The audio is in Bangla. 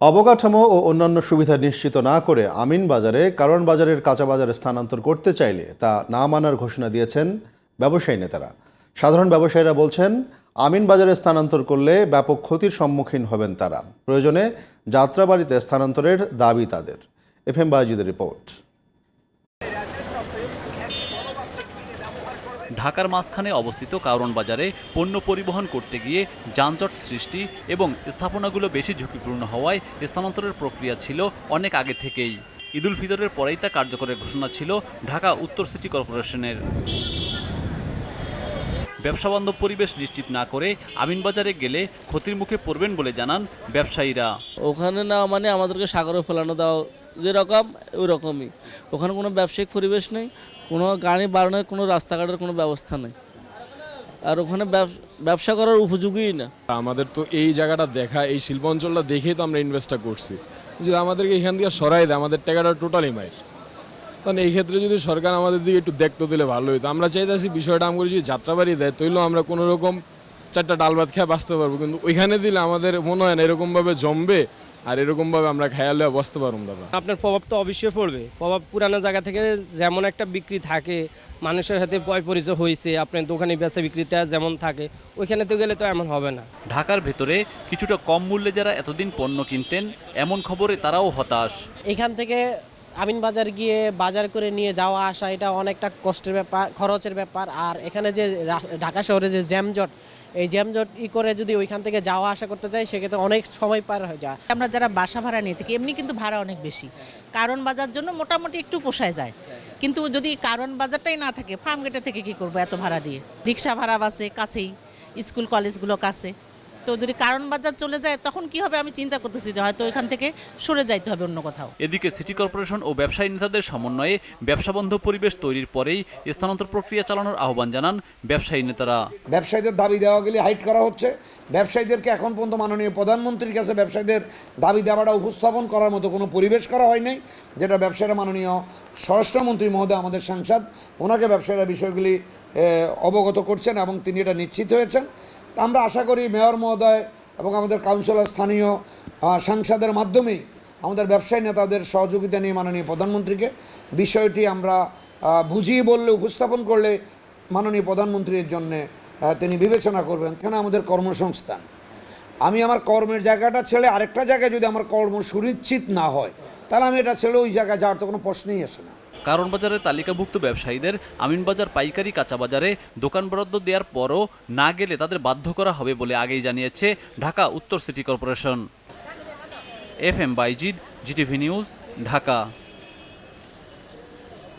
অবকাঠামো ও অন্যান্য সুবিধা নিশ্চিত না করে আমিন বাজারে কারণ বাজারের কাঁচা বাজারে স্থানান্তর করতে চাইলে তা না মানার ঘোষণা দিয়েছেন ব্যবসায়ী নেতারা। সাধারণ ব্যবসায়ীরা বলছেন, আমিন বাজারে স্থানান্তর করলে ব্যাপক ক্ষতির সম্মুখীন হবেন তারা। প্রয়োজনে যাত্রাবাড়িতে স্থানান্তরের দাবি তাদের। FM বায়েজিদের রিপোর্ট। ঢাকার মাঝখানে অবস্থিত কারণ বাজারে পণ্য পরিবহন করতে গিয়ে যানজট সৃষ্টি এবং স্থাপনাগুলো বেশি ঝুঁকিপূর্ণ হওয়ায় স্থানান্তরের প্রক্রিয়া ছিল অনেক আগে থেকেই। ঈদুল ফিতরের পরেই তা কার্যকরের ঘোষণা ছিল ঢাকা উত্তর সিটি কর্পোরেশনের। ব্যবসাবান্ধব পরিবেশ নিশ্চিত না করে আমিন বাজারে গেলে ক্ষতির মুখে পড়বেন বলে জানান ব্যবসায়ীরা। ওখানে না মানে আমাদেরকে সাগরে ফেলানো দাও যেরকম ওই রকমই। ওখানে কোনো ব্যবসায়িক পরিবেশ নেই, কোনো গাড়ি বাড়ানোর কোনো রাস্তাঘাটের কোনো ব্যবস্থা নেই, আর ওখানে ব্যবসা করার উপযোগীই না। আমাদের তো এই জায়গাটা দেখা, এই শিল্প অঞ্চলটা দেখেই তো আমরা ইনভেস্টটা করছি। যদি আমাদেরকে এখান থেকে সরাই দেয়, আমাদের টাকাটা টোটালি মাইর। কারণ এই ক্ষেত্রে যদি সরকার আমাদের দিকে একটু দেখতে দিলে ভালো হতো। আমরা চাইতেছি বিষয়টা আমাকে যদি যাত্রাবাড়ি দেয় তৈলেও আমরা কোনো রকম চারটা ডাল ভাত খেয়ে বাঁচতে পারবো, কিন্তু ওইখানে দিলে আমাদের মনে হয় না এরকমভাবে জমবে আর এরকমভাবে আমরা খেয়ালে বসতে পারবো দাদা। আপনার প্রভাব তো অবশ্যই পড়বে। প্রভাব পুরানো জায়গা থেকে যেমন একটা বিক্রি থাকে, মানুষের হাতে পয় পরিচয় হয়েছে, আপনার দোকানে বেচা বিক্রিটা যেমন থাকে, ওইখানে তো গেলে তো এমন হবে না। ঢাকার ভেতরে কিছুটা কম মূল্যে যারা এতদিন পণ্য কিনতেন, এমন খবরে তারাও হতাশ। এখান থেকে আমিন বাজার গিয়ে বাজার করে নিয়ে যাওয়া আসা এটা অনেকটা কষ্টের ব্যাপার, খরচের ব্যাপার। আর এখানে যে ঢাকা শহরে যে জ্যামজট, এই জ্যামজট করে যদি ওইখান থেকে যাওয়া আসা করতে চাই সেক্ষেত্রে অনেক সময় পার হয়ে যায়। আমরা যারা বাসা ভাড়া নিয়ে থাকি এমনি কিন্তু ভাড়া অনেক বেশি, কারণ বাজার জন্য মোটামুটি একটু পোষায় যায়। কিন্তু যদি কারণ বাজারটাই না থাকে, ফার্ম গেটে থেকে কি করবো এত ভাড়া দিয়ে? রিক্সা ভাড়া বাসে কাছেই, স্কুল কলেজগুলো কাছে। তো যদি কারণ বাজার চলে যায় তখন কি হবে আমি চিন্তা করতেছি যে হয়তো এখান থেকে সরে যাইতে হবে অন্য কোথাও। এদিকে সিটি কর্পোরেশন ও ব্যবসায়ী নেতাদের সমন্বয়ে ব্যবসাবন্ধ পরিবেশ তৈরির পরেই স্থানান্তর প্রক্রিয়া চালানোর আহ্বান জানান ব্যবসায়ী নেতারা। ব্যবসায়ীদের দাবি দেওয়া গেলে হাইট করা হচ্ছে। ব্যবসায়ীদেরকে এখন পর্যন্ত মাননীয় প্রধানমন্ত্রীর কাছে ব্যবসায়ীদের দাবি দেওয়াটা উপস্থাপন করার মতো কোনো পরিবেশ করা হয় নাই, যেটা ব্যবসায়ীরা মাননীয় স্বরাষ্ট্রমন্ত্রী মহোদয় আমাদের সাংসদ, ওনাকে ব্যবসায়ীরা বিষয়গুলি অবগত করছেন এবং তিনি এটা নিশ্চিত হয়েছেন। আমরা আশা করি মেয়র মহোদয় এবং আমাদের কাউন্সিলর, স্থানীয় সাংসদের মাধ্যমেই আমাদের ব্যবসায়ী নেতাদের সহযোগিতা নিয়ে মাননীয় প্রধানমন্ত্রীকে বিষয়টি আমরা বুঝিয়ে বললে, উপস্থাপন করলে মাননীয় প্রধানমন্ত্রীর জন্যে তিনি বিবেচনা করবেন। এখানে আমাদের কর্মসংস্থান, আমি আমার কর্মের জায়গাটা ছেড়ে আরেকটা জায়গায় যদি আমার কর্ম সুনিশ্চিত না হয় তাহলে আমি এটা ছেড়ে ওই জায়গায় যাওয়ার তো কোনো প্রশ্নই আসে না। কারণ বাজারে তালিকাভুক্ত ব্যবসায়ীদের আমিন বাজার পাইকারি কাঁচা বাজারে দোকান বরাদ্দ দেওয়ার পরও না গেলে তাদের বাধ্য করা হবে বলে আগেই জানিয়েছে ঢাকা উত্তর city corporation. FM Bayezid, GTV news, Dhaka.